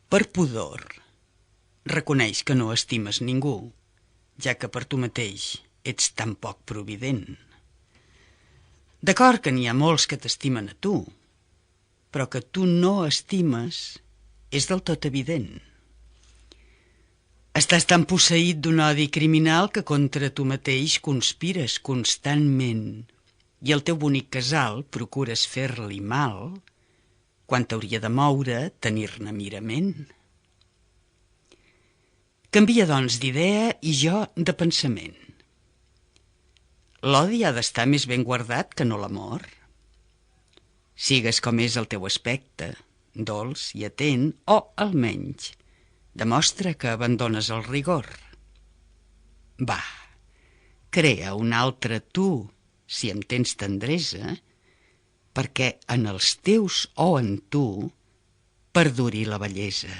Per pudor, reconeix que no estimes ningú, ja que per tu mateix ets tan poc provident. D'acord que n'hi ha molts que t'estimen a tu, però que tu no estimes és del tot evident. Estàs tan posseït d'un odi criminal que contra tu mateix conspires constantment i el teu bonic casal procures fer-li mal quan t'hauria de moure tenir-ne mirament. Canvia, doncs, d'idea i jo de pensament. L'odi ha d'estar més ben guardat que no l'amor. Sigues com és el teu aspecte, dolç i atent, o, almenys, demostra que abandones el rigor. Va, crea un altre tu, si em tens tendresa, perquè en els teus o en tu perduri la bellesa.